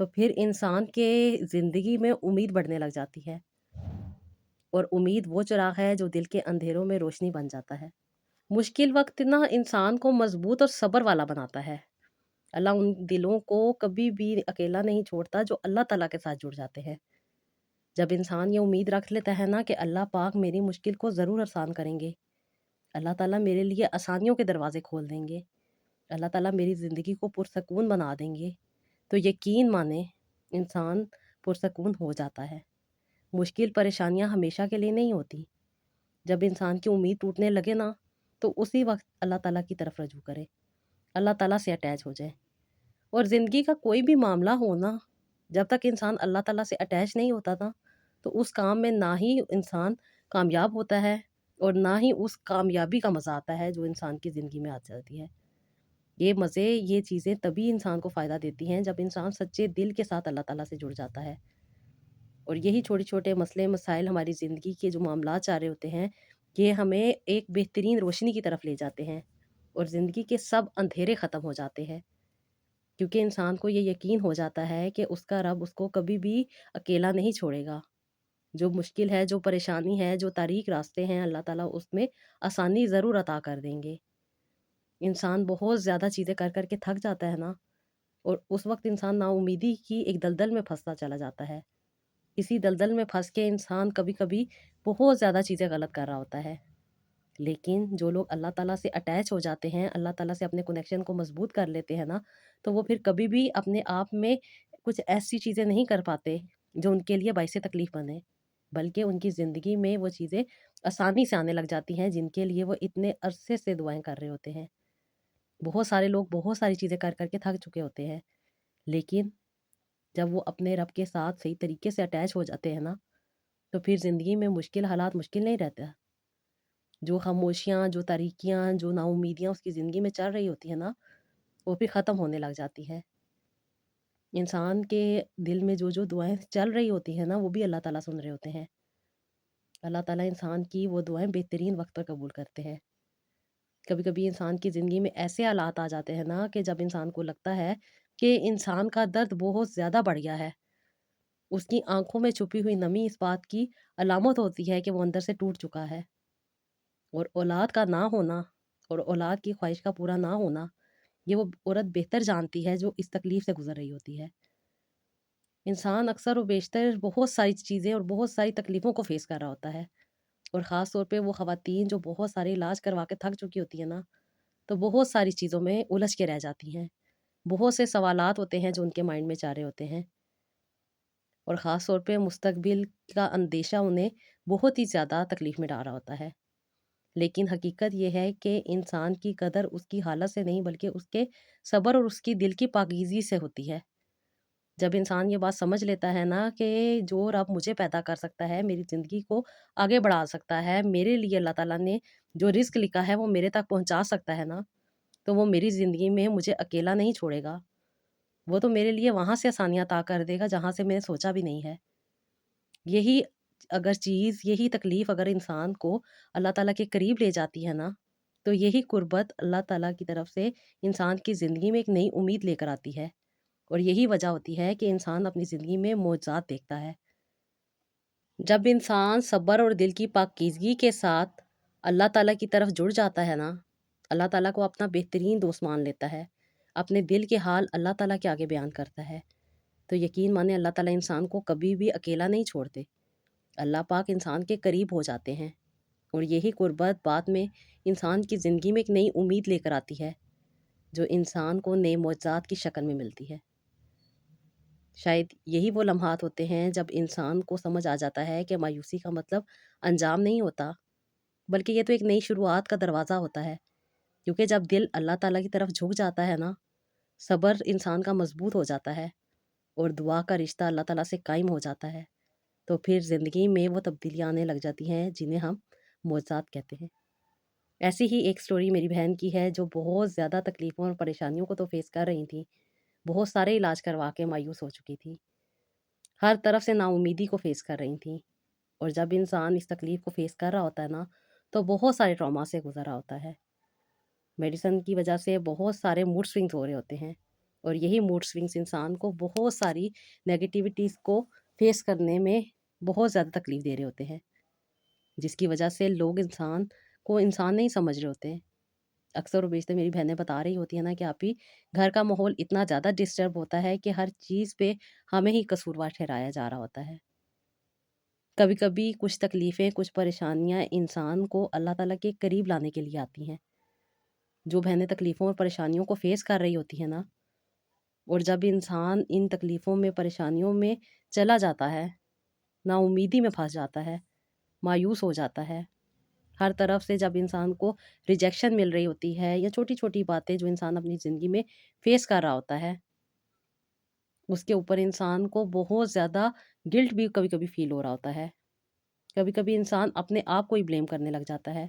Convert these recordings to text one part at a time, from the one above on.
تو پھر انسان کے زندگی میں امید بڑھنے لگ جاتی ہے، اور امید وہ چراغ ہے جو دل کے اندھیروں میں روشنی بن جاتا ہے۔ مشکل وقت نا انسان کو مضبوط اور صبر والا بناتا ہے۔ اللہ ان دلوں کو کبھی بھی اکیلا نہیں چھوڑتا جو اللہ تعالیٰ کے ساتھ جڑ جاتے ہیں۔ جب انسان یہ امید رکھ لیتا ہے نا کہ اللہ پاک میری مشکل کو ضرور آسان کریں گے، اللہ تعالیٰ میرے لیے آسانیوں کے دروازے کھول دیں گے، اللہ تعالیٰ میری زندگی کو پرسکون بنا دیں گے، تو یقین مانے انسان پرسکون ہو جاتا ہے۔ مشکل پریشانیاں ہمیشہ کے لیے نہیں ہوتی۔ جب انسان کی امید ٹوٹنے لگے نا تو اسی وقت اللہ تعالیٰ کی طرف رجوع کرے، اللہ تعالیٰ سے اٹیچ ہو جائے۔ اور زندگی کا کوئی بھی معاملہ ہونا، جب تک انسان اللہ تعالیٰ سے اٹیچ نہیں ہوتا تھا تو اس کام میں نہ ہی انسان کامیاب ہوتا ہے اور نہ ہی اس کامیابی کا مزہ آتا ہے جو انسان کی زندگی میں آ جاتی ہے۔ یہ مزے، یہ چیزیں تبھی انسان کو فائدہ دیتی ہیں جب انسان سچے دل کے ساتھ اللہ تعالیٰ سے جڑ جاتا ہے۔ اور یہی چھوٹے چھوٹے مسئلے مسائل ہماری زندگی کے جو معاملات چاہ رہے ہوتے ہیں، یہ ہمیں ایک بہترین روشنی کی طرف لے جاتے ہیں اور زندگی کے سب اندھیرے ختم ہو جاتے ہیں، کیونکہ انسان کو یہ یقین ہو جاتا ہے کہ اس کا رب اس کو کبھی بھی اکیلا نہیں چھوڑے گا۔ جو مشکل ہے، جو پریشانی ہے، جو تاریک راستے ہیں، اللہ تعالیٰ اس میں آسانی ضرور عطا کر دیں گے۔ انسان بہت زیادہ چیزیں کر کر کے تھک جاتا ہے نا، اور اس وقت انسان نا امیدی کی ایک دلدل میں پھنستا چلا جاتا ہے۔ اسی دلدل میں پھنس کے انسان کبھی کبھی بہت زیادہ چیزیں غلط کر رہا ہوتا ہے، لیکن جو لوگ اللہ تعالیٰ سے اٹیچ ہو جاتے ہیں، اللہ تعالیٰ سے اپنے کنیکشن کو مضبوط کر لیتے ہیں نا، تو وہ پھر کبھی بھی اپنے آپ میں کچھ ایسی چیزیں نہیں کر پاتے جو ان کے لیے باعث تکلیف بنے، بلکہ ان کی زندگی میں وہ چیزیں آسانی سے آنے لگ جاتی ہیں جن کے لیے وہ اتنے عرصے سے دعائیں کر رہے ہوتے ہیں۔ بہت سارے لوگ بہت ساری چیزیں کر کر کے تھک چکے ہوتے ہیں، لیکن جب وہ اپنے رب کے ساتھ صحیح طریقے سے اٹیچ ہو جاتے ہیں نا، تو پھر زندگی میں مشکل حالات مشکل نہیں رہتا۔ جو خاموشیاں، جو تاریکیاں، جو نا امیدیاں اس کی زندگی میں چل رہی ہوتی ہیں نا، وہ پھر ختم ہونے لگ جاتی ہے۔ انسان کے دل میں جو دعائیں چل رہی ہوتی ہیں نا، وہ بھی اللہ تعالیٰ سن رہے ہوتے ہیں۔ اللہ تعالیٰ انسان کی وہ دعائیں بہترین وقت پر قبول کرتے ہیں۔ کبھی کبھی انسان کی زندگی میں ایسے حالات آ جاتے ہیں نا کہ جب انسان کو لگتا ہے کہ انسان کا درد بہت زیادہ بڑھ گیا ہے، اس کی آنکھوں میں چھپی ہوئی نمی اس بات کی علامت ہوتی ہے کہ وہ اندر سے ٹوٹ چکا ہے، اور اولاد کا نہ ہونا اور اولاد کی خواہش کا پورا نہ ہونا، یہ وہ عورت بہتر جانتی ہے جو اس تکلیف سے گزر رہی ہوتی ہے۔ انسان اکثر و بیشتر بہت ساری چیزیں اور بہت ساری تکلیفوں کو فیس کر رہا ہوتا ہے، اور خاص طور پہ وہ خواتین جو بہت سارے علاج کروا کے تھک چکی ہوتی ہیں نا، تو بہت ساری چیزوں میں الجھ کے رہ جاتی ہیں۔ بہت سے سوالات ہوتے ہیں جو ان کے مائنڈ میں چل رہے ہوتے ہیں، اور خاص طور پہ مستقبل کا اندیشہ انہیں بہت ہی زیادہ تکلیف میں ڈال رہا ہوتا ہے۔ لیکن حقیقت یہ ہے کہ انسان کی قدر اس کی حالت سے نہیں بلکہ اس کے صبر اور اس کی دل کی پاکیزگی سے ہوتی ہے۔ جب انسان یہ بات سمجھ لیتا ہے نا کہ جو رب مجھے پیدا کر سکتا ہے، میری زندگی کو آگے بڑھا سکتا ہے، میرے لیے اللہ تعالیٰ نے جو رزق لکھا ہے وہ میرے تک پہنچا سکتا ہے نا، تو وہ میری زندگی میں مجھے اکیلا نہیں چھوڑے گا، وہ تو میرے لیے وہاں سے آسانیاں عطا کر دے گا جہاں سے میں نے سوچا بھی نہیں ہے۔ یہی اگر چیز، یہی تکلیف اگر انسان کو اللہ تعالیٰ کے قریب لے جاتی ہے نا، تو یہی قربت اللہ تعالیٰ کی طرف سے انسان کی زندگی میں ایک نئی امید لے کر آتی ہے، اور یہی وجہ ہوتی ہے کہ انسان اپنی زندگی میں معجزات دیکھتا ہے۔ جب انسان صبر اور دل کی پاکیزگی کے ساتھ اللہ تعالیٰ کی طرف جڑ جاتا ہے نا، اللہ تعالیٰ کو اپنا بہترین دوست مان لیتا ہے، اپنے دل کے حال اللہ تعالیٰ کے آگے بیان کرتا ہے، تو یقین مانے اللہ تعالیٰ انسان کو کبھی بھی اکیلا نہیں چھوڑتے۔ اللہ پاک انسان کے قریب ہو جاتے ہیں، اور یہی قربت بعد میں انسان کی زندگی میں ایک نئی امید لے کر آتی ہے جو انسان کو نئے معجزات کی شکل میں ملتی ہے۔ شاید یہی وہ لمحات ہوتے ہیں جب انسان کو سمجھ آ جاتا ہے کہ مایوسی کا مطلب انجام نہیں ہوتا، بلکہ یہ تو ایک نئی شروعات کا دروازہ ہوتا ہے، کیونکہ جب دل اللہ تعالیٰ کی طرف جھک جاتا ہے نا، صبر انسان کا مضبوط ہو جاتا ہے اور دعا کا رشتہ اللہ تعالیٰ سے قائم ہو جاتا ہے، تو پھر زندگی میں وہ تبدیلیاں آنے لگ جاتی ہیں جنہیں ہم معجزات کہتے ہیں۔ ایسی ہی ایک سٹوری میری بہن کی ہے جو بہت زیادہ تکلیفوں اور پریشانیوں کو تو فیس کر رہی تھی، بہت سارے علاج کروا کے مایوس ہو چکی تھی، ہر طرف سے نا امیدی کو فیس کر رہی تھیں، اور جب انسان اس تکلیف کو فیس کر رہا ہوتا ہے نا، تو بہت سارے ٹراما سے گزر رہا ہوتا ہے۔ میڈیسن کی وجہ سے بہت سارے موڈ سوئنگز ہو رہے ہوتے ہیں، اور یہی موڈ سوئنگس انسان کو بہت ساری نیگیٹیوٹیز کو فیس کرنے میں بہت زیادہ تکلیف دے رہے ہوتے ہیں، جس کی وجہ سے لوگ انسان کو انسان نہیں سمجھ رہے ہوتے ہیں۔ اکثر و بیشتر میری بہنیں بتا رہی ہوتی ہیں نا کہ آپی گھر کا ماحول اتنا زیادہ ڈسٹرب ہوتا ہے کہ ہر چیز پہ ہمیں ہی قصوروار ٹھہرایا جا رہا ہوتا ہے۔ کبھی کبھی کچھ تکلیفیں، کچھ پریشانیاں انسان کو اللہ تعالیٰ کے قریب لانے کے لیے آتی ہیں۔ جو بہنیں تکلیفوں اور پریشانیوں کو فیس کر رہی ہوتی ہیں نا، اور جب انسان ان تکلیفوں میں، پریشانیوں میں چلا جاتا ہے، نا امیدی میں پھنس جاتا ہے، مایوس ہو جاتا ہے، ہر طرف سے جب انسان کو ریجیکشن مل رہی ہوتی ہے، یا چھوٹی چھوٹی باتیں جو انسان اپنی زندگی میں فیس کر رہا ہوتا ہے، اس کے اوپر انسان کو بہت زیادہ گلٹ بھی کبھی کبھی فیل ہو رہا ہوتا ہے۔ کبھی کبھی انسان اپنے آپ کو ہی بلیم کرنے لگ جاتا ہے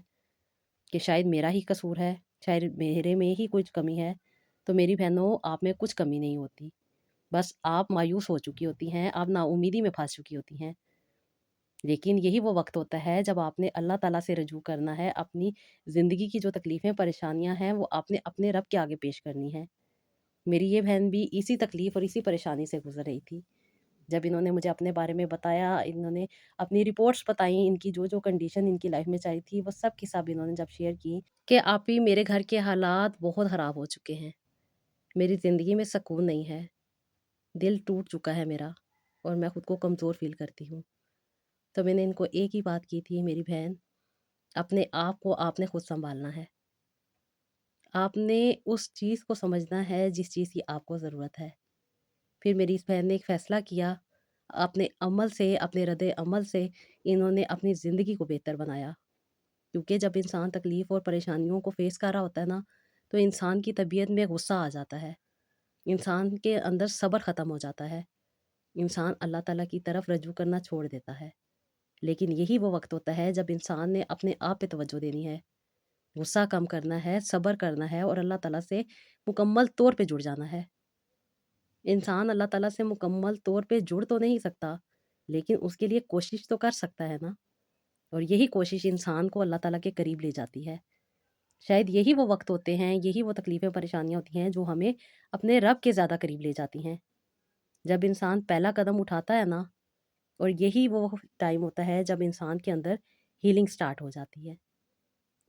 کہ شاید میرا ہی قصور ہے، شاید میرے میں ہی کچھ کمی ہے۔ تو میری بہنوں، آپ میں کچھ کمی نہیں ہوتی، بس آپ مایوس ہو چکی ہوتی ہیں، آپ نا امیدی میں پھنس چکی ہوتی ہیں۔ لیکن یہی وہ وقت ہوتا ہے جب آپ نے اللہ تعالیٰ سے رجوع کرنا ہے، اپنی زندگی کی جو تکلیفیں، پریشانیاں ہیں، وہ آپ نے اپنے رب کے آگے پیش کرنی ہے۔ میری یہ بہن بھی اسی تکلیف اور اسی پریشانی سے گزر رہی تھی۔ جب انہوں نے مجھے اپنے بارے میں بتایا، انہوں نے اپنی رپورٹس بتائیں، ان کی جو جو کنڈیشن ان کی لائف میں چاہی تھی، وہ سب کی سب انہوں نے جب شیئر کی کہ آپ ہی میرے گھر کے حالات بہت خراب ہو چکے ہیں، میری زندگی میں سکون نہیں ہے، دل ٹوٹ چکا ہے میرا، اور میں خود کو کمزور فیل کرتی ہوں۔ تو میں نے ان کو ایک ہی بات کی تھی، میری بہن، اپنے آپ کو آپ نے خود سنبھالنا ہے، آپ نے اس چیز کو سمجھنا ہے جس چیز کی آپ کو ضرورت ہے۔ پھر میری اس بہن نے ایک فیصلہ کیا، اپنے عمل سے، اپنے رد عمل سے انہوں نے اپنی زندگی کو بہتر بنایا۔ کیونکہ جب انسان تکلیف اور پریشانیوں کو فیس کر رہا ہوتا ہے نا، تو انسان کی طبیعت میں غصہ آ جاتا ہے، انسان کے اندر صبر ختم ہو جاتا ہے، انسان اللہ تعالیٰ کی طرف رجوع کرنا چھوڑ دیتا ہے۔ لیکن یہی وہ وقت ہوتا ہے جب انسان نے اپنے آپ پہ توجہ دینی ہے، غصہ کم کرنا ہے، صبر کرنا ہے، اور اللہ تعالیٰ سے مکمل طور پہ جڑ جانا ہے۔ انسان اللہ تعالیٰ سے مکمل طور پہ جڑ تو نہیں سکتا، لیکن اس کے لیے کوشش تو کر سکتا ہے نا، اور یہی کوشش انسان کو اللہ تعالیٰ کے قریب لے جاتی ہے۔ شاید یہی وہ وقت ہوتے ہیں، یہی وہ تکلیفیں، پریشانیاں ہوتی ہیں جو ہمیں اپنے رب کے زیادہ قریب لے جاتی ہیں۔ جب انسان پہلا قدم اٹھاتا ہے نا، اور یہی وہ ٹائم ہوتا ہے جب انسان کے اندر ہیلنگ سٹارٹ ہو جاتی ہے۔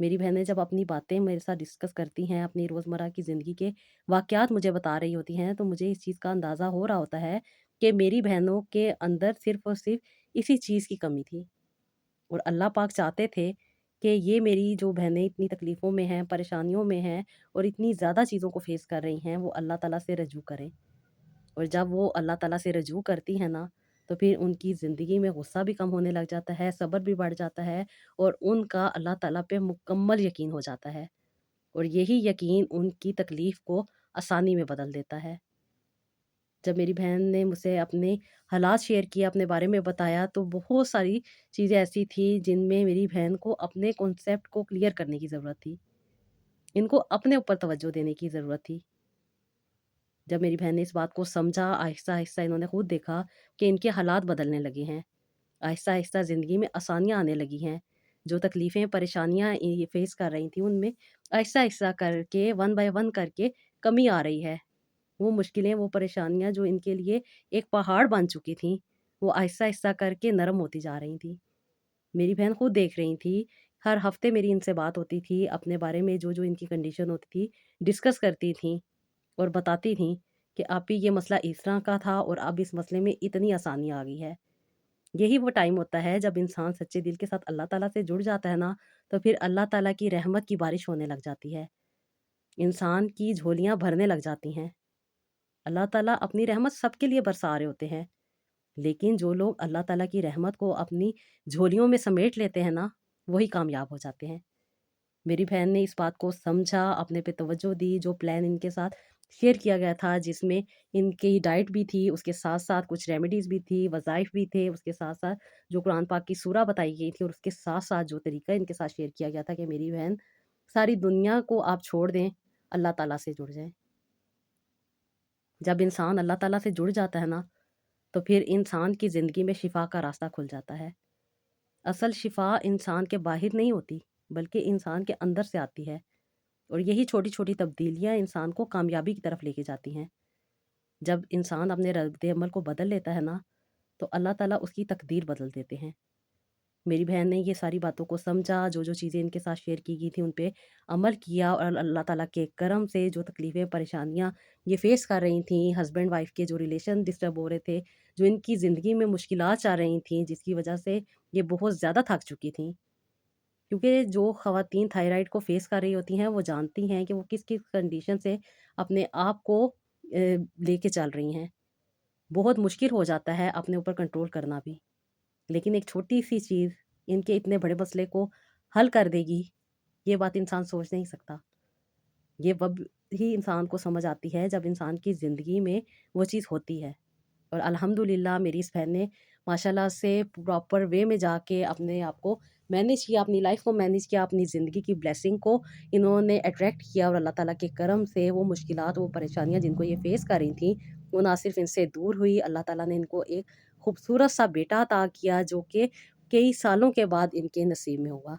میری بہنیں جب اپنی باتیں میرے ساتھ ڈسکس کرتی ہیں، اپنی روزمرہ کی زندگی کے واقعات مجھے بتا رہی ہوتی ہیں، تو مجھے اس چیز کا اندازہ ہو رہا ہوتا ہے کہ میری بہنوں کے اندر صرف اور صرف اسی چیز کی کمی تھی، اور اللہ پاک چاہتے تھے کہ یہ میری جو بہنیں اتنی تکلیفوں میں ہیں، پریشانیوں میں ہیں، اور اتنی زیادہ چیزوں کو فیس کر رہی ہیں، وہ اللہ تعالیٰ سے رجوع کریں۔ اور جب وہ اللہ تعالیٰ سے رجوع کرتی ہیں نا، تو پھر ان کی زندگی میں غصہ بھی کم ہونے لگ جاتا ہے، صبر بھی بڑھ جاتا ہے، اور ان کا اللہ تعالیٰ پہ مکمل یقین ہو جاتا ہے، اور یہی یقین ان کی تکلیف کو آسانی میں بدل دیتا ہے۔ جب میری بہن نے مجھ سے اپنے حالات شیئر کیا، اپنے بارے میں بتایا، تو بہت ساری چیزیں ایسی تھیں جن میں میری بہن کو اپنے کنسیپٹ کو کلیئر کرنے کی ضرورت تھی، ان کو اپنے اوپر توجہ دینے کی ضرورت تھی۔ جب میری بہن نے اس بات کو سمجھا، آہستہ آہستہ انہوں نے خود دیکھا کہ ان کے حالات بدلنے لگے ہیں، آہستہ آہستہ زندگی میں آسانیاں آنے لگی ہیں، جو تکلیفیں، پریشانیاں یہ فیس کر رہی تھیں، ان میں آہستہ آہستہ کر کے، ون بائی ون کر کے کمی آ رہی ہے۔ وہ مشکلیں، وہ پریشانیاں جو ان کے لیے ایک پہاڑ بن چکی تھیں، وہ آہستہ آہستہ کر کے نرم ہوتی جا رہی تھیں۔ میری بہن خود دیکھ رہی تھی، ہر ہفتے میری ان سے بات ہوتی تھی، اپنے بارے میں جو جو ان کی کنڈیشن ہوتی تھی ڈسکس کرتی تھیں، اور بتاتی تھیں کہ آپی یہ مسئلہ اس طرح کا تھا، اور اب اس مسئلے میں اتنی آسانی آ گئی ہے۔ یہی وہ ٹائم ہوتا ہے جب انسان سچے دل کے ساتھ اللہ تعالیٰ سے جڑ جاتا ہے نا، تو پھر اللہ تعالیٰ کی رحمت کی بارش ہونے لگ جاتی ہے، انسان کی جھولیاں بھرنے لگ جاتی ہیں۔ اللہ تعالیٰ اپنی رحمت سب کے لیے برسا رہے ہوتے ہیں، لیکن جو لوگ اللہ تعالیٰ کی رحمت کو اپنی جھولیوں میں سمیٹ لیتے ہیں نا، وہی کامیاب ہو جاتے ہیں۔ میری بہن نے اس بات کو سمجھا، اپنے پہ توجہ دی، جو پلان ان کے ساتھ شیئر کیا گیا تھا، جس میں ان کی ڈائٹ بھی تھی، اس کے ساتھ ساتھ کچھ ریمیڈیز بھی تھی، وظائف بھی تھے، اس کے ساتھ ساتھ جو قرآن پاک کی سورہ بتائی گئی تھی، اور اس کے ساتھ ساتھ جو طریقہ ان کے ساتھ شیئر کیا گیا تھا کہ میری بہن، ساری دنیا کو آپ چھوڑ دیں، اللہ تعالیٰ سے جڑ جائیں۔ جب انسان اللہ تعالیٰ سے جڑ جاتا ہے نا، تو پھر انسان کی زندگی میں شفا کا راستہ کھل جاتا ہے۔ اصل شفا انسان کے باہر نہیں ہوتی، بلکہ انسان کے اندر سے آتی ہے، اور یہی چھوٹی چھوٹی تبدیلیاں انسان کو کامیابی کی طرف لے کے جاتی ہیں۔ جب انسان اپنے رد عمل کو بدل لیتا ہے نا، تو اللہ تعالیٰ اس کی تقدیر بدل دیتے ہیں۔ میری بہن نے یہ ساری باتوں کو سمجھا، جو چیزیں ان کے ساتھ شیئر کی گئی تھیں ان پہ عمل کیا، اور اللہ تعالیٰ کے کرم سے جو تکلیفیں پریشانیاں یہ فیس کر رہی تھیں، ہسبینڈ وائف کے جو ریلیشن ڈسٹرب ہو رہے تھے، جو ان کی زندگی میں مشکلات آ رہی تھیں جس کی وجہ سے یہ بہت زیادہ تھک چکی تھیں، کیونکہ جو خواتین تھائرائڈ کو فیس کر رہی ہوتی ہیں وہ جانتی ہیں کہ وہ کس کس کنڈیشن سے اپنے آپ کو لے کے چل رہی ہیں۔ بہت مشکل ہو جاتا ہے اپنے اوپر کنٹرول کرنا بھی، لیکن ایک چھوٹی سی چیز ان کے اتنے بڑے مسئلے کو حل کر دے گی، یہ بات انسان سوچ نہیں سکتا۔ یہ وب ہی انسان کو سمجھ آتی ہے جب انسان کی زندگی میں وہ چیز ہوتی ہے، اور الحمدللہ میری اس بہن نے ماشاءاللہ سے پراپر وے میں جا کے اپنے آپ کو مینیج کیا، اپنی لائف کو مینیج کیا، اپنی زندگی کی بلیسنگ کو انہوں نے اٹریکٹ کیا، اور اللہ تعالیٰ کے کرم سے وہ مشکلات، وہ پریشانیاں جن کو یہ فیس کر رہی تھیں وہ نہ صرف ان سے دور ہوئی، اللہ تعالیٰ نے ان کو ایک خوبصورت سا بیٹا عطا کیا جو کہ کئی سالوں کے بعد ان کے نصیب میں ہوا۔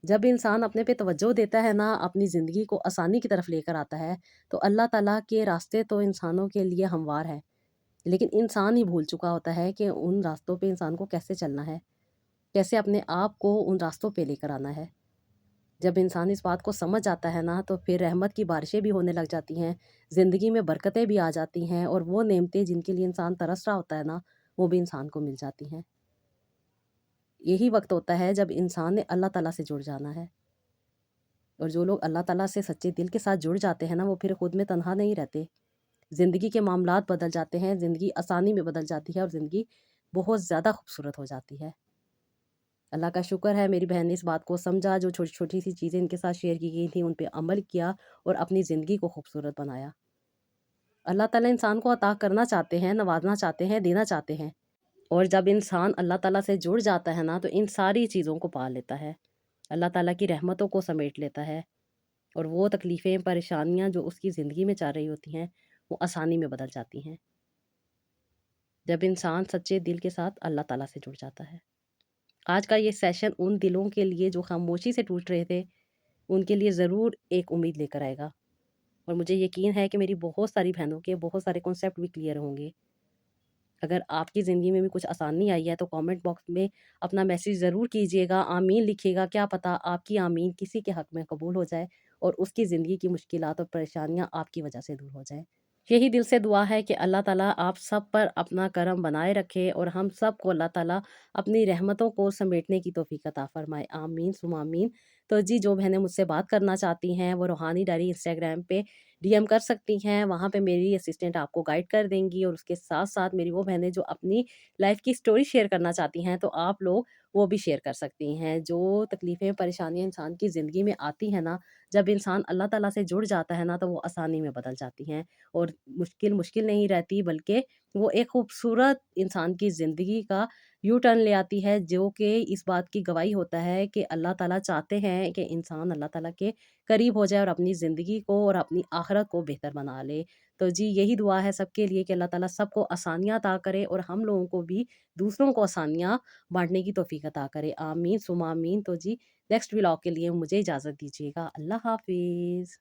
جب انسان اپنے پہ توجہ دیتا ہے نا، اپنی زندگی کو آسانی کی طرف لے کر آتا ہے، تو اللہ تعالیٰ کے راستے تو انسانوں کے لیے ہموار ہے، لیکن انسان ہی بھول چکا ہوتا ہے کہ ان راستوں پہ انسان کو کیسے چلنا ہے، کیسے اپنے آپ کو ان راستوں پہ لے کر آنا ہے۔ جب انسان اس بات کو سمجھ آتا ہے نا، تو پھر رحمت کی بارشیں بھی ہونے لگ جاتی ہیں، زندگی میں برکتیں بھی آ جاتی ہیں، اور وہ نعمتیں جن کے لیے انسان ترس رہا ہوتا ہے نا، وہ بھی انسان کو مل جاتی ہیں۔ یہی وقت ہوتا ہے جب انسان نے اللہ تعالیٰ سے جڑ جانا ہے، اور جو لوگ اللہ تعالیٰ سے سچے دل کے ساتھ جڑ جاتے ہیں نا، وہ پھر خود میں تنہا نہیں رہتے، زندگی کے معاملات بدل جاتے ہیں، زندگی آسانی میں بدل جاتی ہے، اور زندگی بہت زیادہ خوبصورت ہو جاتی ہے۔ اللہ کا شکر ہے میری بہن نے اس بات کو سمجھا، جو چھوٹی چھوٹی سی چیزیں ان کے ساتھ شیئر کی گئی تھیں ان پہ عمل کیا، اور اپنی زندگی کو خوبصورت بنایا۔ اللہ تعالیٰ انسان کو عطا کرنا چاہتے ہیں، نوازنا چاہتے ہیں، دینا چاہتے ہیں، اور جب انسان اللہ تعالیٰ سے جڑ جاتا ہے نا، تو ان ساری چیزوں کو پا لیتا ہے، اللہ تعالیٰ کی رحمتوں کو سمیٹ لیتا ہے، اور وہ تکلیفیں، پریشانیاں جو اس کی زندگی میں چل رہی ہوتی ہیں وہ آسانی میں بدل جاتی ہیں، جب انسان سچے دل کے ساتھ اللہ تعالیٰ سے جڑ جاتا ہے۔ آج کا یہ سیشن ان دلوں کے لیے جو خاموشی سے ٹوٹ رہے تھے، ان کے لیے ضرور ایک امید لے کر آئے گا، اور مجھے یقین ہے کہ میری بہت ساری بہنوں کے بہت سارے کنسیپٹ بھی کلیئر ہوں گے۔ اگر آپ کی زندگی میں بھی کچھ آسانی آئی ہے تو کامنٹ باکس میں اپنا میسیج ضرور کیجیے گا، آمین لکھیے گا، کیا پتہ آپ کی آمین کسی کے حق میں قبول ہو جائے، اور اس کی زندگی کی مشکلات اور پریشانیاں آپ کی وجہ سے دور ہو جائیں۔ یہی دل سے دعا ہے کہ اللہ تعالیٰ آپ سب پر اپنا کرم بنائے رکھے، اور ہم سب کو اللہ تعالیٰ اپنی رحمتوں کو سمیٹنے کی توفیق عطا فرمائے، آمین ثم آمین۔ تو جی، جو بہنیں مجھ سے بات کرنا چاہتی ہیں وہ روحانی ڈائری انسٹاگرام پہ ڈی ایم کر سکتی ہیں، وہاں پہ میری اسسٹنٹ آپ کو گائیڈ کر دیں گی، اور اس کے ساتھ ساتھ میری وہ بہنیں جو اپنی لائف کی سٹوری شیئر کرنا چاہتی ہیں تو آپ لوگ وہ بھی شیئر کر سکتی ہیں۔ جو تکلیفیں، پریشانیاں انسان کی زندگی میں آتی ہیں نا، جب انسان اللہ تعالیٰ سے جڑ جاتا ہے نا، تو وہ آسانی میں بدل جاتی ہیں، اور مشکل نہیں رہتی، بلکہ وہ ایک خوبصورت انسان کی زندگی کا یو ٹرن لے آتی ہے، جو کہ اس بات کی گواہی ہوتا ہے کہ اللہ تعالیٰ چاہتے ہیں کہ انسان اللہ تعالیٰ کے قریب ہو جائے، اور اپنی زندگی کو اور اپنی آخرت کو بہتر بنا لے۔ تو جی، یہی دعا ہے سب کے لیے کہ اللہ تعالیٰ سب کو آسانیاں عطا کرے، اور ہم لوگوں کو بھی دوسروں کو آسانیاں بانٹنے کی توفیق عطا کرے، آمین ثم آمین۔ تو جی، نیکسٹ ولاگ کے لیے مجھے اجازت دیجیے گا، اللہ حافظ۔